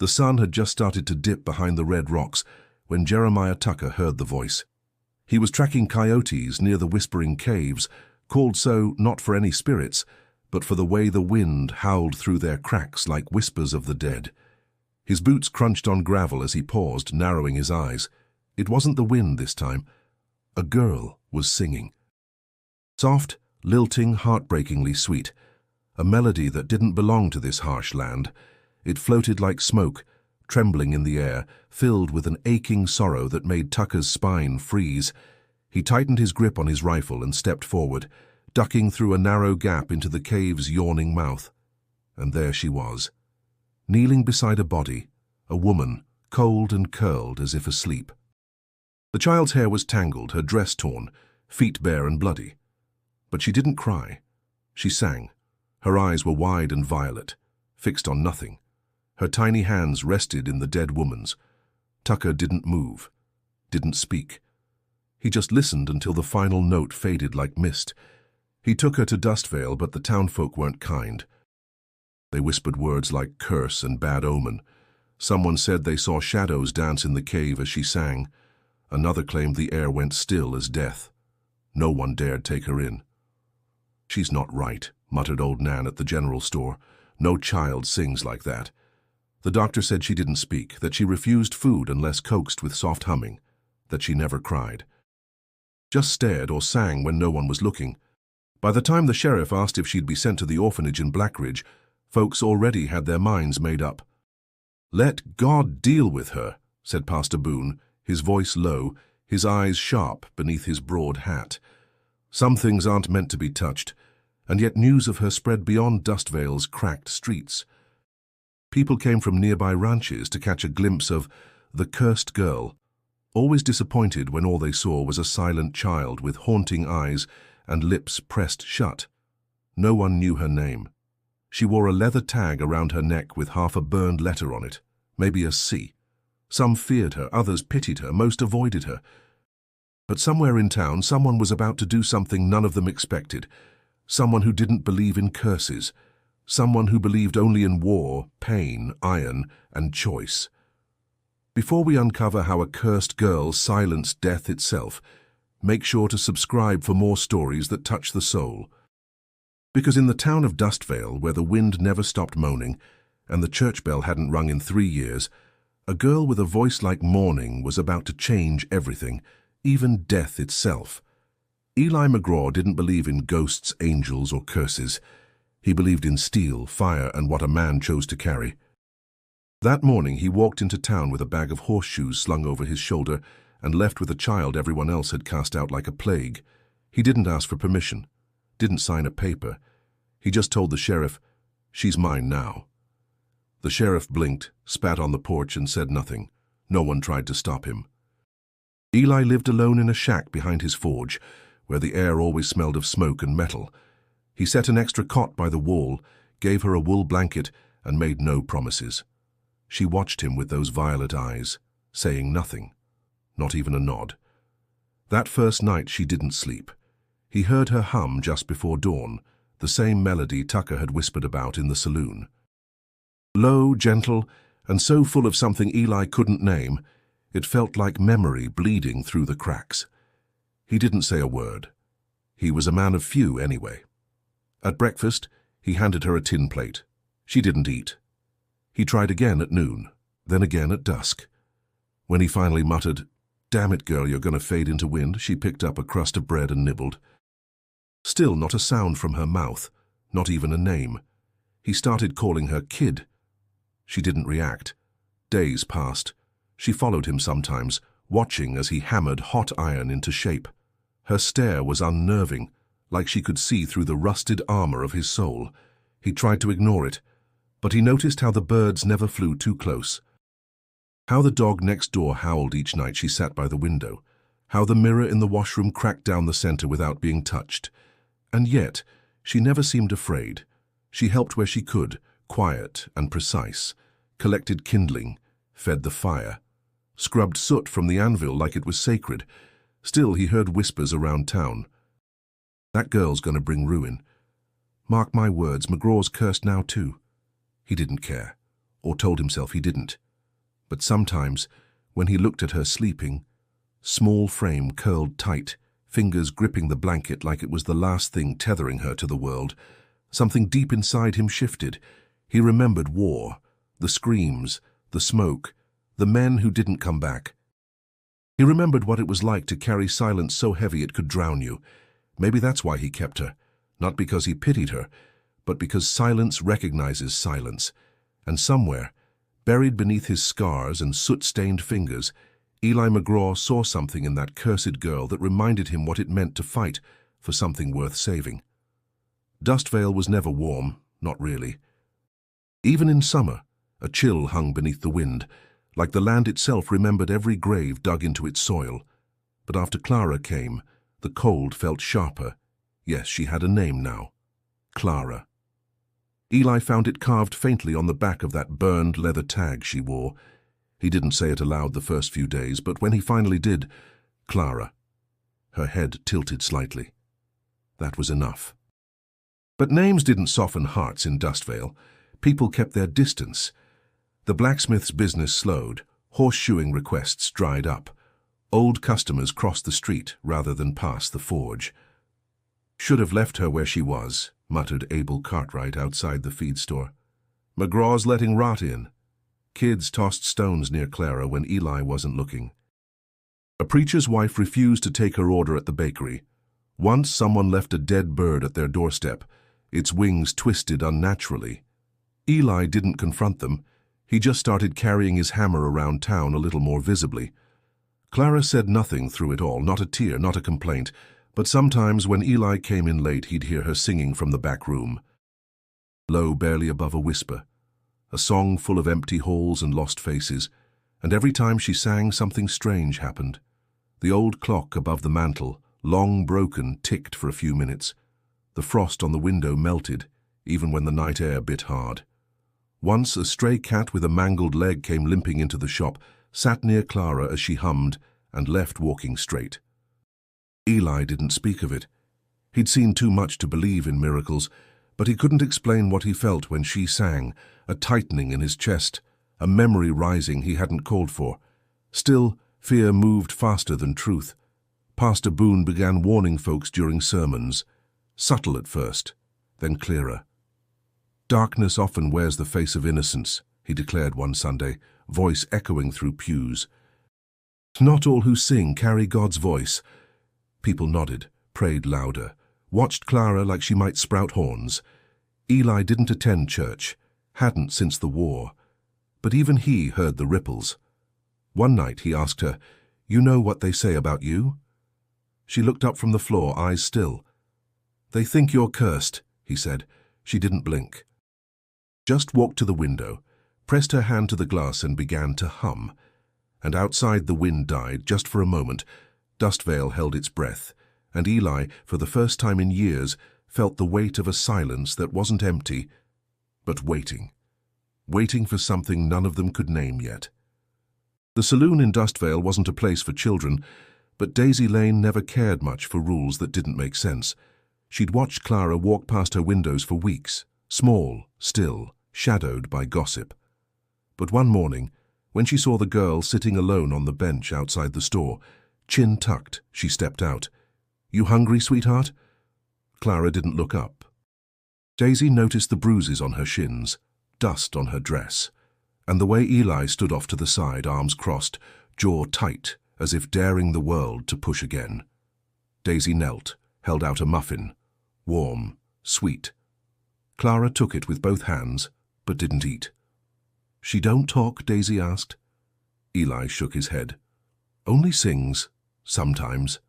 The sun had just started to dip behind the red rocks when Jeremiah Tucker heard the voice. He was tracking coyotes near the Whispering Caves, called so not for any spirits, but for the way the wind howled through their cracks like whispers of the dead. His boots crunched on gravel as he paused, narrowing his eyes. It wasn't the wind this time. A girl was singing. Soft, lilting, heartbreakingly sweet. A melody that didn't belong to this harsh land. It floated like smoke, trembling in the air, filled with an aching sorrow that made Tucker's spine freeze. He tightened his grip on his rifle and stepped forward, ducking through a narrow gap into the cave's yawning mouth. And there she was, kneeling beside a body, a woman, cold and curled as if asleep. The child's hair was tangled, her dress torn, feet bare and bloody. But she didn't cry. She sang. Her eyes were wide and violet, fixed on nothing. Her tiny hands rested in the dead woman's. Tucker didn't move, didn't speak. He just listened until the final note faded like mist. He took her to Dustvale, but the townfolk weren't kind. They whispered words like curse and bad omen. Someone said they saw shadows dance in the cave as she sang. Another claimed the air went still as death. No one dared take her in. "She's not right," muttered old Nan at the general store. "No child sings like that." The doctor said she didn't speak, that she refused food unless coaxed with soft humming, that she never cried. Just stared or sang when no one was looking. By the time the sheriff asked if she'd be sent to the orphanage in Blackridge, folks already had their minds made up. "Let God deal with her," said Pastor Boone, his voice low, his eyes sharp beneath his broad hat. Some things aren't meant to be touched, and yet news of her spread beyond Dustvale's cracked streets. People came from nearby ranches to catch a glimpse of the cursed girl, always disappointed when all they saw was a silent child with haunting eyes and lips pressed shut. No one knew her name. She wore a leather tag around her neck with half a burned letter on it, maybe a C. Some feared her, others pitied her, most avoided her. But somewhere in town, someone was about to do something none of them expected. Someone who didn't believe in curses. Someone who believed only in war, pain, iron, and choice. Before we uncover how a cursed girl silenced death itself, make sure to subscribe for more stories that touch the soul. Because in the town of Dustvale, where the wind never stopped moaning, and the church bell hadn't rung in 3 years, a girl with a voice like morning was about to change everything, even death itself. Eli McGraw didn't believe in ghosts, angels, or curses. He believed in steel, fire, and what a man chose to carry. That morning he walked into town with a bag of horseshoes slung over his shoulder and left with a child everyone else had cast out like a plague. He didn't ask for permission, didn't sign a paper. He just told the sheriff, "She's mine now." The sheriff blinked, spat on the porch, and said nothing. No one tried to stop him. Eli lived alone in a shack behind his forge, where the air always smelled of smoke and metal. He set an extra cot by the wall, gave her a wool blanket, and made no promises. She watched him with those violet eyes, saying nothing, not even a nod. That first night she didn't sleep. He heard her hum just before dawn, the same melody Tucker had whispered about in the saloon. Low, gentle, and so full of something Eli couldn't name, it felt like memory bleeding through the cracks. He didn't say a word. He was a man of few anyway. At breakfast, he handed her a tin plate. She didn't eat. He tried again at noon, then again at dusk. When he finally muttered, "Damn it, girl, you're going to fade into wind," she picked up a crust of bread and nibbled. Still not a sound from her mouth, not even a name. He started calling her kid. She didn't react. Days passed. She followed him sometimes, watching as he hammered hot iron into shape. Her stare was unnerving, like she could see through the rusted armor of his soul. He tried to ignore it, but he noticed how the birds never flew too close. How the dog next door howled each night she sat by the window. How the mirror in the washroom cracked down the center without being touched. And yet, she never seemed afraid. She helped where she could, quiet and precise, collected kindling, fed the fire, scrubbed soot from the anvil like it was sacred. Still, he heard whispers around town. "That girl's going to bring ruin. Mark my words, McGraw's cursed now too." He didn't care. or told himself he didn't. But sometimes, when he looked at her sleeping, small frame curled tight, fingers gripping the blanket like it was the last thing tethering her to the world, something deep inside him shifted. He remembered war, the screams, the smoke, the men who didn't come back. He remembered what it was like to carry silence so heavy it could drown you. Maybe that's why he kept her, not because he pitied her, but because silence recognizes silence. And somewhere, buried beneath his scars and soot-stained fingers, Eli McGraw saw something in that cursed girl that reminded him what it meant to fight for something worth saving. Dustvale was never warm, not really. Even in summer, a chill hung beneath the wind, like the land itself remembered every grave dug into its soil. But after Clara came, the cold felt sharper. Yes, she had a name now. Clara. Eli found it carved faintly on the back of that burned leather tag she wore. He didn't say it aloud the first few days, but when he finally did, Clara. Her head tilted slightly. That was enough. But names didn't soften hearts in Dustvale. People kept their distance. The blacksmith's business slowed. Horseshoeing requests dried up. Old customers crossed the street rather than pass the forge. "Should have left her where she was," muttered Abel Cartwright outside the feed store. "McGraw's letting rot in." Kids tossed stones near Clara when Eli wasn't looking. A preacher's wife refused to take her order at the bakery. Once someone left a dead bird at their doorstep, its wings twisted unnaturally. Eli didn't confront them. He just started carrying his hammer around town a little more visibly. Clara said nothing through it all, not a tear, not a complaint, but sometimes when Eli came in late he'd hear her singing from the back room. Low, barely above a whisper. A song full of empty halls and lost faces, and every time she sang something strange happened. The old clock above the mantel, long broken, ticked for a few minutes. The frost on the window melted, even when the night air bit hard. Once a stray cat with a mangled leg came limping into the shop, sat near Clara as she hummed, and left walking straight. Eli didn't speak of it. He'd seen too much to believe in miracles, but he couldn't explain what he felt when she sang, a tightening in his chest, a memory rising he hadn't called for. Still, fear moved faster than truth. Pastor Boone began warning folks during sermons, subtle at first, then clearer. "Darkness often wears the face of innocence," he declared one Sunday, voice echoing through pews. "Not all who sing carry God's voice." People nodded, prayed louder, watched Clara like she might sprout horns. Eli didn't attend church, hadn't since the war, but even he heard the ripples. One night he asked her, "You know what they say about you?" She looked up from the floor, eyes still. "They think you're cursed," he said. She didn't blink. Just walked to the window, pressed her hand to the glass and began to hum. And outside the wind died, just for a moment. Dustvale held its breath, and Eli, for the first time in years, felt the weight of a silence that wasn't empty, but waiting. Waiting for something none of them could name yet. The saloon in Dustvale wasn't a place for children, but Daisy Lane never cared much for rules that didn't make sense. She'd watched Clara walk past her windows for weeks, small, still, shadowed by gossip. But one morning, when she saw the girl sitting alone on the bench outside the store, chin tucked, she stepped out. "You hungry, sweetheart?" Clara didn't look up. Daisy noticed the bruises on her shins, dust on her dress, and the way Eli stood off to the side, arms crossed, jaw tight, as if daring the world to push again. Daisy knelt, held out a muffin, warm, sweet. Clara took it with both hands, but didn't eat. "She don't talk?" Daisy asked. Eli shook his head. "Only sings, sometimes."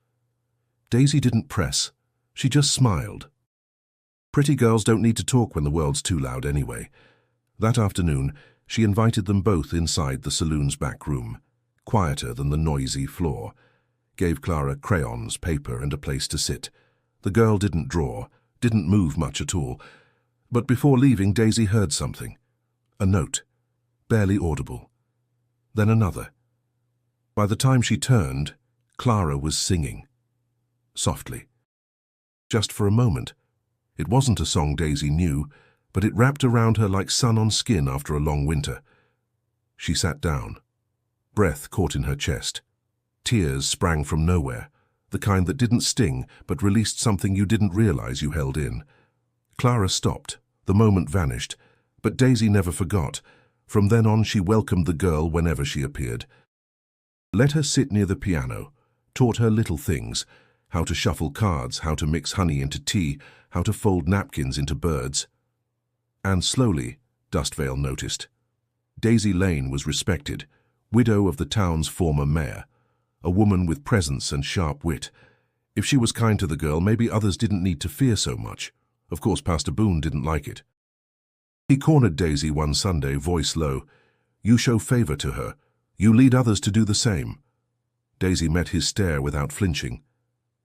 Daisy didn't press. She just smiled. Pretty girls don't need to talk when the world's too loud anyway. That afternoon, she invited them both inside the saloon's back room, quieter than the noisy floor. Gave Clara crayons, paper, and a place to sit. The girl didn't draw, didn't move much at all. But before leaving, Daisy heard something. A note, barely audible. Then another. By the time she turned, Clara was singing. Softly. Just for a moment. It wasn't a song Daisy knew, but it wrapped around her like sun on skin after a long winter. She sat down. Breath caught in her chest. Tears sprang from nowhere, the kind that didn't sting but released something you didn't realize you held in. Clara stopped. The moment vanished, but Daisy never forgot. From then on she welcomed the girl whenever she appeared. Let her sit near the piano, taught her little things, how to shuffle cards, how to mix honey into tea, how to fold napkins into birds. And slowly, Dustvale noticed, Daisy Lane was respected, widow of the town's former mayor, a woman with presence and sharp wit. If she was kind to the girl, maybe others didn't need to fear so much. Of course, Pastor Boone didn't like it. He cornered Daisy one Sunday, voice low. "You show favor to her. You lead others to do the same." Daisy met his stare without flinching.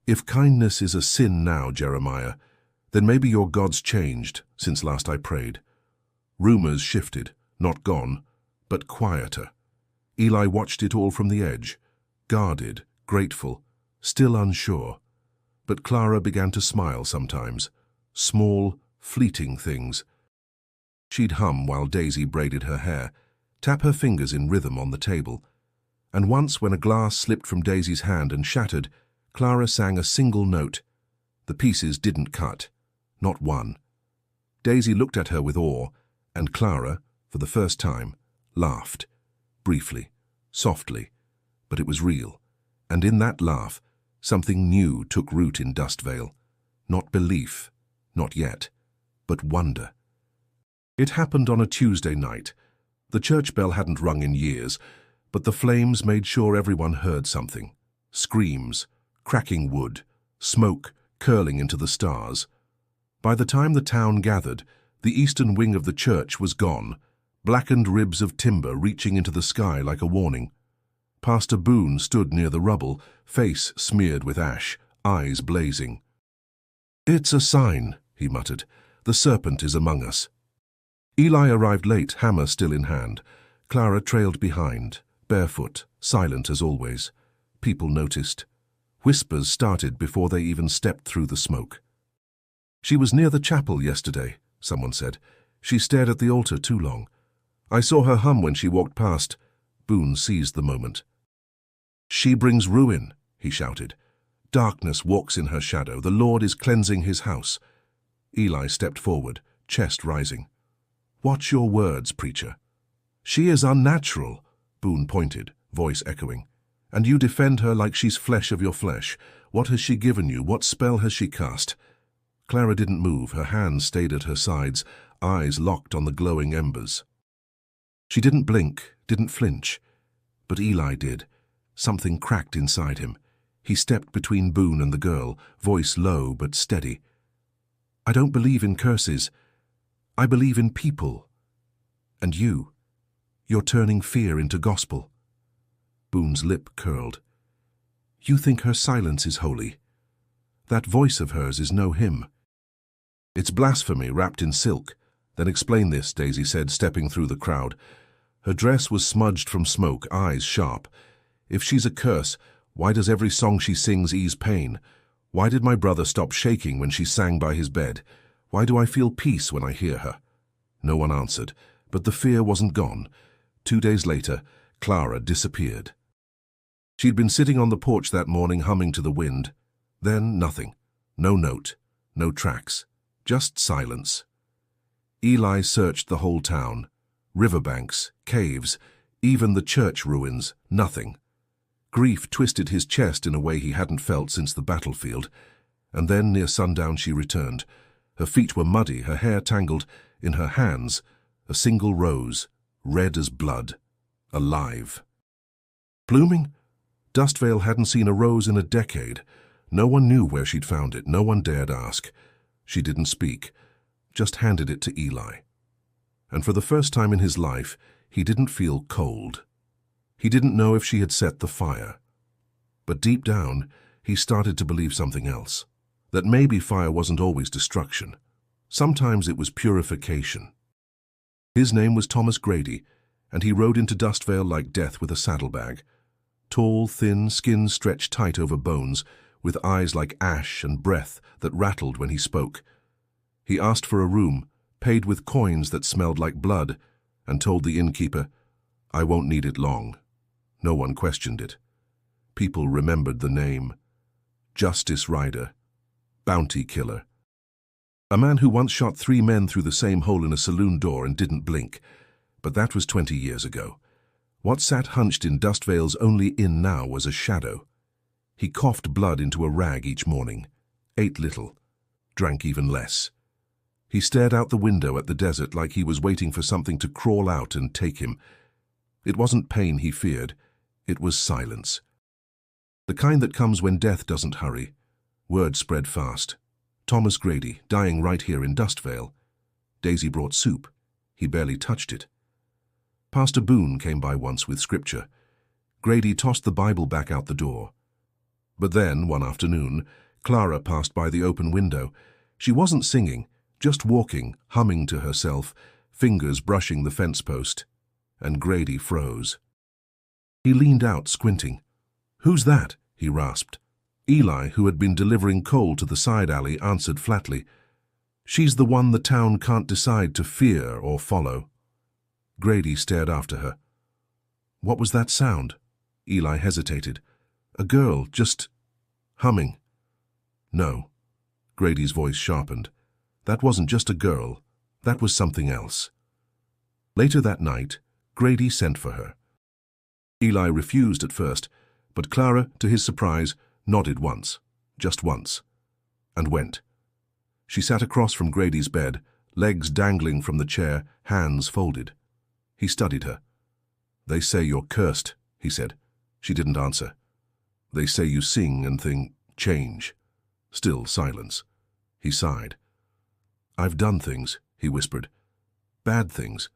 "If kindness is a sin now, Jeremiah, then maybe your God's changed since last I prayed." Rumors shifted, not gone, but quieter. Eli watched it all from the edge, guarded, grateful, still unsure. But Clara began to smile sometimes, small, fleeting things. She'd hum while Daisy braided her hair, tap her fingers in rhythm on the table. And once, when a glass slipped from Daisy's hand and shattered, Clara sang a single note. The pieces didn't cut, not one. Daisy looked at her with awe, and Clara, for the first time, laughed, briefly, softly, but it was real. And in that laugh, something new took root in Dustvale. Not belief, not yet, but wonder. It happened on a Tuesday night. The church bell hadn't rung in years, but the flames made sure everyone heard something. Screams, cracking wood, smoke curling into the stars. By the time the town gathered, the eastern wing of the church was gone, blackened ribs of timber reaching into the sky like a warning. Pastor Boone stood near the rubble, face smeared with ash, eyes blazing. "It's a sign," he muttered. "The serpent is among us." Eli arrived late, hammer still in hand. Clara trailed behind, barefoot, silent as always. People noticed. Whispers started before they even stepped through the smoke. "She was near the chapel yesterday," someone said. "She stared at the altar too long. I saw her hum when she walked past." Boone seized the moment. "She brings ruin," he shouted. "Darkness walks in her shadow. The Lord is cleansing his house." Eli stepped forward, chest rising. "Watch your words, preacher." "She is unnatural," Boone pointed, voice echoing. "And you defend her like she's flesh of your flesh. What has she given you? What spell has she cast?" Clara didn't move. Her hands stayed at her sides, eyes locked on the glowing embers. She didn't blink, didn't flinch. But Eli did. Something cracked inside him. He stepped between Boone and the girl, voice low but steady. "I don't believe in curses. I believe in people. And you. You're turning fear into gospel." Boone's lip curled. "You think her silence is holy? That voice of hers is no hymn." "It's blasphemy wrapped in silk." "Then explain this," Daisy said, stepping through the crowd. Her dress was smudged from smoke, eyes sharp. "If she's a curse, why does every song she sings ease pain? Why did my brother stop shaking when she sang by his bed? Why do I feel peace when I hear her?" No one answered, but the fear wasn't gone. 2 days later, Clara disappeared. She'd been sitting on the porch that morning, humming to the wind. Then nothing. No note, no tracks, just silence. Eli searched the whole town. Riverbanks, caves, even the church ruins, nothing. Grief twisted his chest in a way he hadn't felt since the battlefield. And then, near sundown, she returned. Her feet were muddy, her hair tangled. In her hands, a single rose, red as blood, alive. Blooming? Dustvale hadn't seen a rose in a decade. No one knew where she'd found it. No one dared ask. She didn't speak, just handed it to Eli. And for the first time in his life, he didn't feel cold. He didn't know if she had set the fire. But deep down, he started to believe something else. That maybe fire wasn't always destruction. Sometimes it was purification. His name was Thomas Grady, and he rode into Dustvale like death with a saddlebag. Tall, thin, skin stretched tight over bones, with eyes like ash and breath that rattled when he spoke. He asked for a room, paid with coins that smelled like blood, and told the innkeeper, "I won't need it long." No one questioned it. People remembered the name. Justice Rider. Bounty Killer. A man who once shot 3 men through the same hole in a saloon door and didn't blink. But that was 20 years ago. What sat hunched in Dustvale's only inn now was a shadow. He coughed blood into a rag each morning, ate little, drank even less. He stared out the window at the desert like he was waiting for something to crawl out and take him. It wasn't pain he feared, it was silence. The kind that comes when death doesn't hurry. Word spread fast. Thomas Grady, dying right here in Dustvale. Daisy brought soup. He barely touched it. Pastor Boone came by once with scripture. Grady tossed the Bible back out the door. But then, one afternoon, Clara passed by the open window. She wasn't singing, just walking, humming to herself, fingers brushing the fence post. And Grady froze. He leaned out, squinting. "Who's that?" he rasped. Eli, who had been delivering coal to the side alley, answered flatly. "She's the one the town can't decide to fear or follow." Grady stared after her. "What was that sound?" Eli hesitated. "A girl, just humming." "No." Grady's voice sharpened. "That wasn't just a girl. That was something else." Later that night, Grady sent for her. Eli refused at first, but Clara, to his surprise, nodded once, just once, and went. She sat across from Grady's bed, legs dangling from the chair, hands folded. He studied her. "They say you're cursed," he said. She didn't answer. "They say you sing and think, change." Still silence. He sighed. "I've done things," he whispered. "Bad things.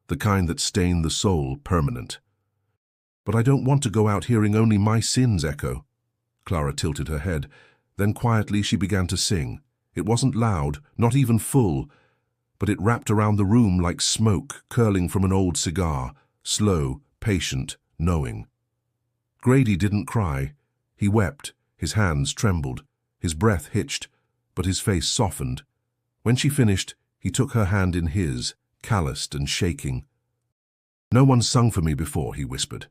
The kind that stain the soul permanent. But I don't want to go out hearing only my sins echo." Clara tilted her head. Then quietly she began to sing. It wasn't loud, not even full, but it wrapped around the room like smoke curling from an old cigar, slow, patient, knowing. Grady didn't cry. He wept, his hands trembled, his breath hitched, but his face softened. When she finished, he took her hand in his, calloused and shaking. "No one's sung for me before," he whispered.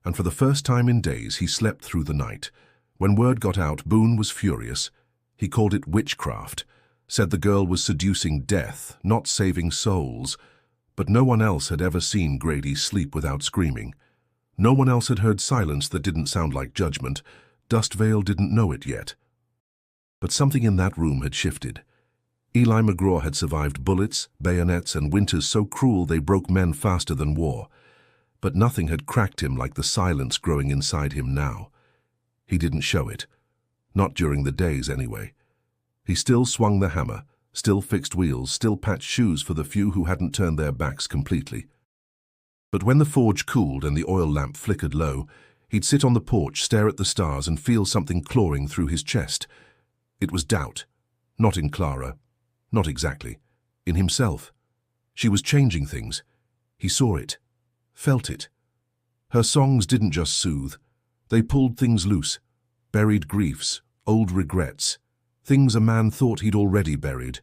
And for the first time in days he slept through the night. When word got out, Boone was furious. He called it witchcraft, said the girl was seducing death, not saving souls. But no one else had ever seen Grady sleep without screaming. No one else had heard silence that didn't sound like judgment. Dustvale didn't know it yet. But something in that room had shifted. Eli McGraw had survived bullets, bayonets, and winters so cruel they broke men faster than war. But nothing had cracked him like the silence growing inside him now. He didn't show it. Not during the days, anyway. He still swung the hammer, still fixed wheels, still patched shoes for the few who hadn't turned their backs completely. But when the forge cooled and the oil lamp flickered low, he'd sit on the porch, stare at the stars, and feel something clawing through his chest. It was doubt. Not in Clara. Not exactly. In himself. She was changing things. He saw it. Felt it. Her songs didn't just soothe. They pulled things loose. Buried griefs, old regrets, things a man thought he'd already buried.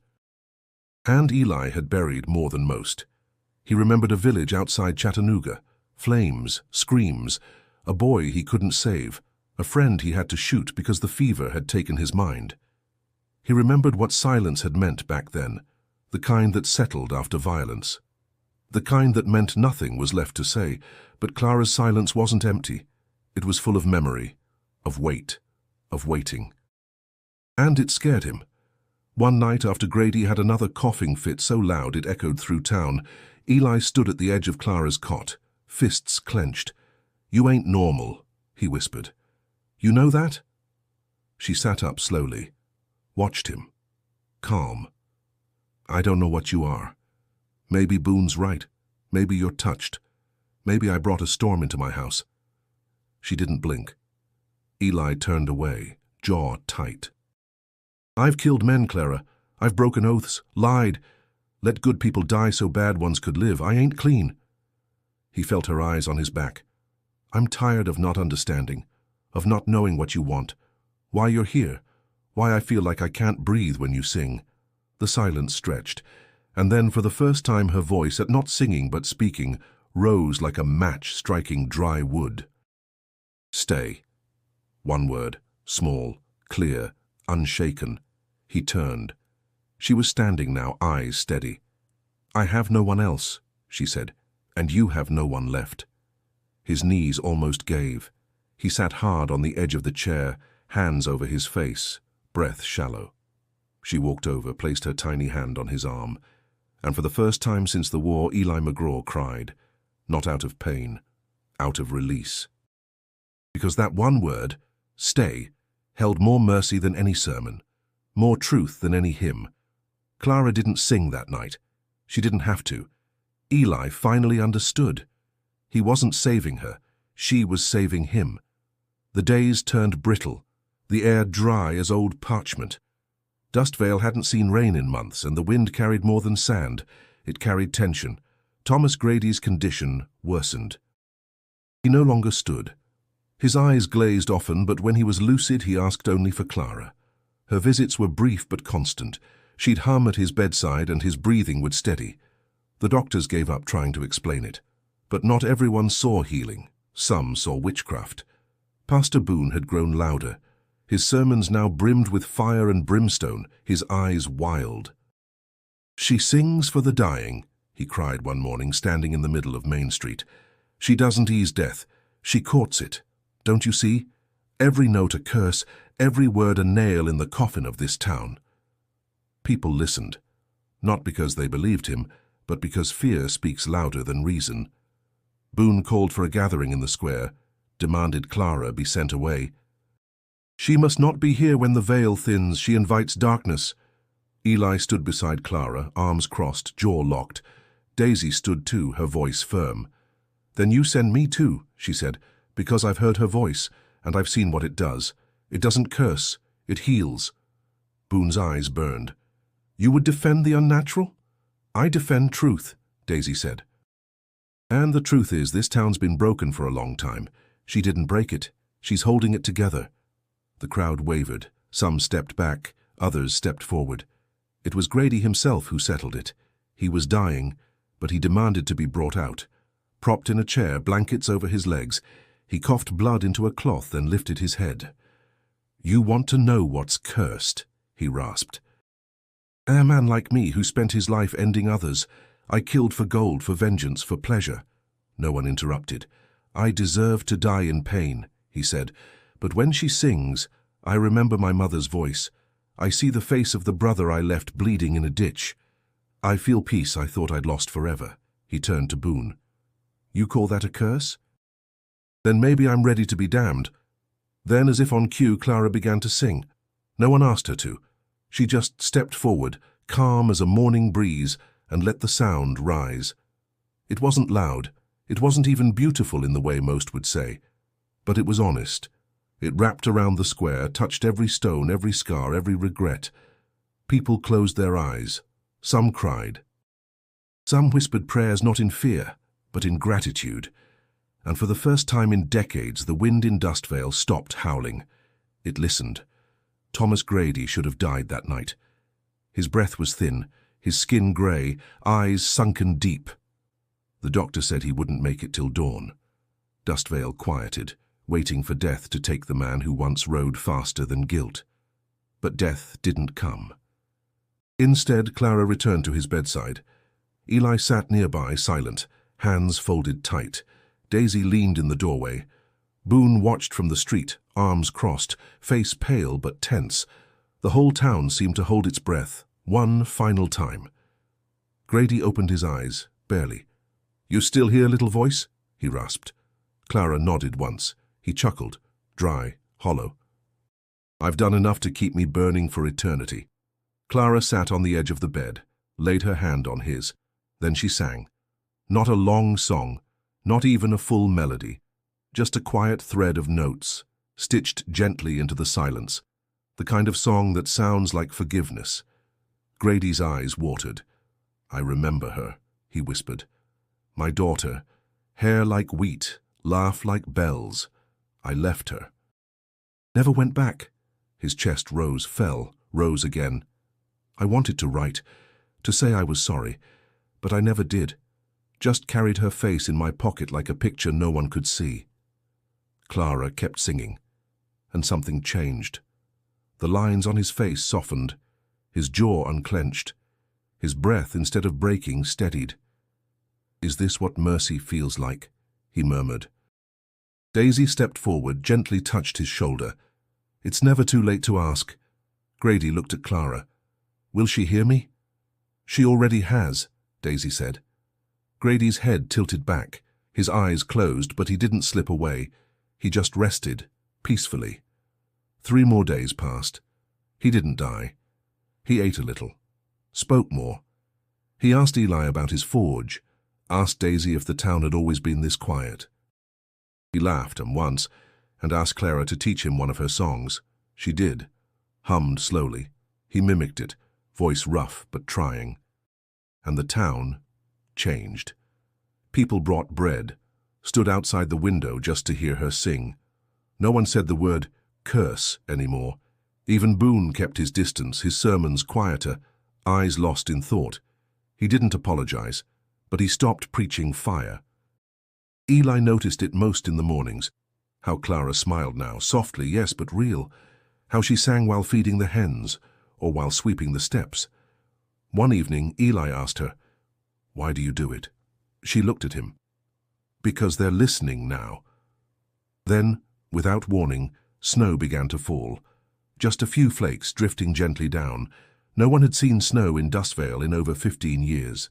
And Eli had buried more than most. He remembered a village outside Chattanooga. Flames, screams, a boy he couldn't save, a friend he had to shoot because the fever had taken his mind. He remembered what silence had meant back then, the kind that settled after violence. The kind that meant nothing was left to say, but Clara's silence wasn't empty. It was full of memory, of weight, of waiting. And it scared him. One night after Grady had another coughing fit so loud it echoed through town, Eli stood at the edge of Clara's cot, fists clenched. "You ain't normal," he whispered. "You know that?" She sat up slowly, watched him, calm. "I don't know what you are. Maybe Boone's right. Maybe you're touched. Maybe I brought a storm into my house." She didn't blink. Eli turned away, jaw tight. "I've killed men, Clara. I've broken oaths, lied, let good people die so bad ones could live. I ain't clean." He felt her eyes on his back. "I'm tired of not understanding, of not knowing what you want, why you're here, why I feel like I can't breathe when you sing." The silence stretched, And then for the first time her voice, at not singing but speaking, rose like a match striking dry wood. "Stay." One word, small, clear, unshaken. He turned. She was standing now, eyes steady. "I have no one else," she said, "and you have no one left." His knees almost gave. He sat hard on the edge of the chair, hands over his face, breath shallow. She walked over, placed her tiny hand on his arm, and for the first time since the war, Eli McGraw cried, not out of pain, out of release. Because that one word, stay, held more mercy than any sermon, more truth than any hymn. Clara didn't sing that night. She didn't have to. Eli finally understood. He wasn't saving her. She was saving him. The days turned brittle, the air dry as old parchment. Dustvale hadn't seen rain in months, and the wind carried more than sand. It carried tension. Thomas Grady's condition worsened. He no longer stood. His eyes glazed often, but when he was lucid he asked only for Clara. Her visits were brief but constant. She'd hum at his bedside and his breathing would steady. The doctors gave up trying to explain it. But not everyone saw healing. Some saw witchcraft. Pastor Boone had grown louder. His sermons now brimmed with fire and brimstone, his eyes wild. "She sings for the dying," he cried one morning, standing in the middle of Main Street. "She doesn't ease death. She courts it. Don't you see? Every note a curse, every word a nail in the coffin of this town." People listened, not because they believed him, but because fear speaks louder than reason. Boone called for a gathering in the square, demanded Clara be sent away. "She must not be here when the veil thins. She invites darkness." Eli stood beside Clara, arms crossed, jaw locked. Daisy stood too, her voice firm. "Then you send me too," she said, "because I've heard her voice, and I've seen what it does. It doesn't curse, it heals." Boone's eyes burned. "You would defend the unnatural?" "I defend truth," Daisy said. "And the truth is, this town's been broken for a long time. She didn't break it. She's holding it together." The crowd wavered. Some stepped back, others stepped forward. It was Grady himself who settled it. He was dying, but he demanded to be brought out. Propped in a chair, blankets over his legs, he coughed blood into a cloth and lifted his head. "You want to know what's cursed," he rasped. "A man like me who spent his life ending others. I killed for gold, for vengeance, for pleasure." No one interrupted. "I deserve to die in pain," he said. "But when she sings, I remember my mother's voice. I see the face of the brother I left bleeding in a ditch. I feel peace I thought I'd lost forever." He turned to Boone. "You call that a curse? Then maybe I'm ready to be damned." Then, as if on cue, Clara began to sing. No one asked her to. She just stepped forward, calm as a morning breeze, and let the sound rise. It wasn't loud. It wasn't even beautiful in the way most would say. But it was honest. It wrapped around the square, touched every stone, every scar, every regret. People closed their eyes. Some cried. Some whispered prayers not in fear, but in gratitude. And for the first time in decades, the wind in Dustvale stopped howling. It listened. Thomas Grady should have died that night. His breath was thin, his skin grey, eyes sunken deep. The doctor said he wouldn't make it till dawn. Dustvale quieted, waiting for death to take the man who once rode faster than guilt. But death didn't come. Instead, Clara returned to his bedside. Eli sat nearby, silent, hands folded tight. Daisy leaned in the doorway. Boone watched from the street, arms crossed, face pale but tense. The whole town seemed to hold its breath, one final time. Grady opened his eyes, barely. "You still here, little voice?" he rasped. Clara nodded once. He chuckled, dry, hollow. "I've done enough to keep me burning for eternity." Clara sat on the edge of the bed, laid her hand on his. Then she sang. Not a long song, not even a full melody, just a quiet thread of notes, stitched gently into the silence, the kind of song that sounds like forgiveness. Grady's eyes watered. "I remember her," he whispered. "My daughter, hair like wheat, laugh like bells. I left her. Never went back." His chest rose, fell, rose again. "I wanted to write, to say I was sorry, but I never did. Just carried her face in my pocket like a picture no one could see. Clara kept singing, and something changed. The lines on his face softened, his jaw unclenched, his breath, instead of breaking, steadied. "Is this what mercy feels like?" he murmured. Daisy stepped forward, gently touched his shoulder. "It's never too late to ask." Grady looked at Clara. "Will she hear me?" "She already has," Daisy said. Grady's head tilted back, his eyes closed, but he didn't slip away. He just rested, peacefully. 3 more days passed. He didn't die. He ate a little, spoke more. He asked Eli about his forge, asked Daisy if the town had always been this quiet. He laughed once and asked Clara to teach him one of her songs. She did, hummed slowly. He mimicked it, voice rough but trying. And the town changed. People brought bread, stood outside the window just to hear her sing. No one said the word curse anymore. Even Boone kept his distance, his sermons quieter, eyes lost in thought. He didn't apologize, but he stopped preaching fire. Eli noticed it most in the mornings. How Clara smiled now, softly, yes, but real. How she sang while feeding the hens, or while sweeping the steps. One evening, Eli asked her, "Why do you do it?" She looked at him. "Because they're listening now." Then, without warning, snow began to fall. Just a few flakes drifting gently down. No one had seen snow in Dustvale in over 15 years.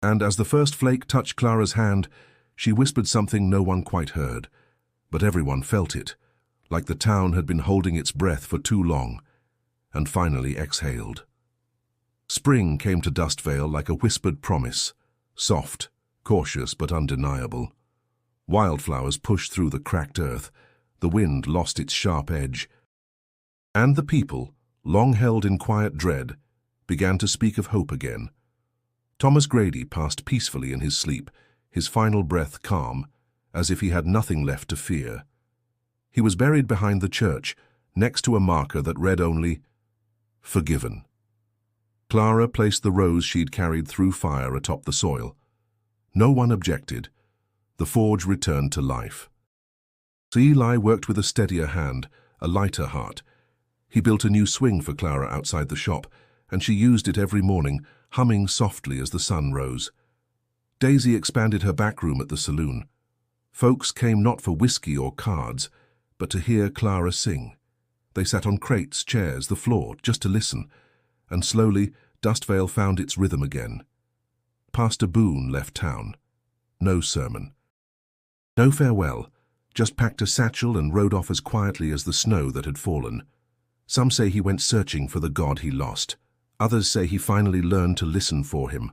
And as the first flake touched Clara's hand, she whispered something no one quite heard. But everyone felt it, like the town had been holding its breath for too long, and finally exhaled. Spring came to Dustvale like a whispered promise, soft, cautious but undeniable. Wildflowers pushed through the cracked earth, the wind lost its sharp edge, and the people, long held in quiet dread, began to speak of hope again. Thomas Grady passed peacefully in his sleep, his final breath calm, as if he had nothing left to fear. He was buried behind the church, next to a marker that read only, "Forgiven." Clara placed the rose she'd carried through fire atop the soil. No one objected. The forge returned to life. So Eli worked with a steadier hand, a lighter heart. He built a new swing for Clara outside the shop, and she used it every morning, humming softly as the sun rose. Daisy expanded her back room at the saloon. Folks came not for whiskey or cards, but to hear Clara sing. They sat on crates, chairs, the floor, just to listen, and slowly Dustvale found its rhythm again. Pastor Boone left town. No sermon. No farewell, just packed a satchel and rode off as quietly as the snow that had fallen. Some say he went searching for the God he lost. Others say he finally learned to listen for him.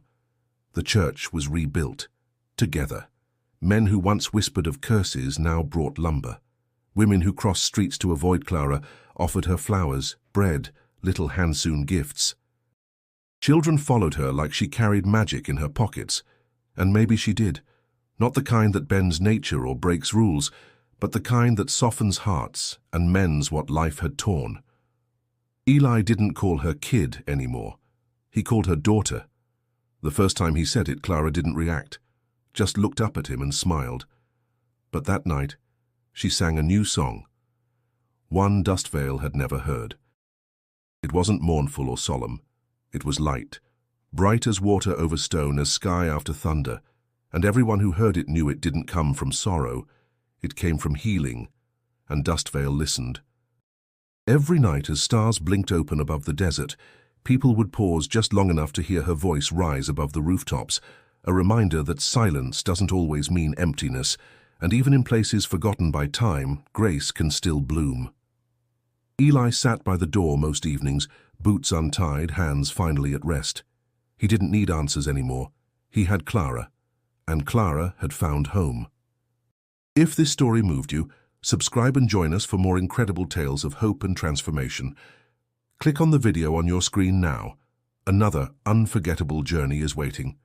The church was rebuilt, together. Men who once whispered of curses now brought lumber. Women who crossed streets to avoid Clara offered her flowers, bread, little hand-sewn gifts. Children followed her like she carried magic in her pockets, and maybe she did. Not the kind that bends nature or breaks rules, but the kind that softens hearts and mends what life had torn. Eli didn't call her kid anymore. He called her daughter. The first time he said it, Clara didn't react, just looked up at him and smiled. But that night, she sang a new song, one Dustvale had never heard. It wasn't mournful or solemn. It was light, bright as water over stone, as sky after thunder, and everyone who heard it knew it didn't come from sorrow. It came from healing, and Dustvale listened. Every night as stars blinked open above the desert, people would pause just long enough to hear her voice rise above the rooftops, a reminder that silence doesn't always mean emptiness, and even in places forgotten by time, grace can still bloom. Eli sat by the door most evenings, boots untied, hands finally at rest. He didn't need answers anymore. He had Clara, and Clara had found home. If this story moved you, subscribe and join us for more incredible tales of hope and transformation. Click on the video on your screen now. Another unforgettable journey is waiting.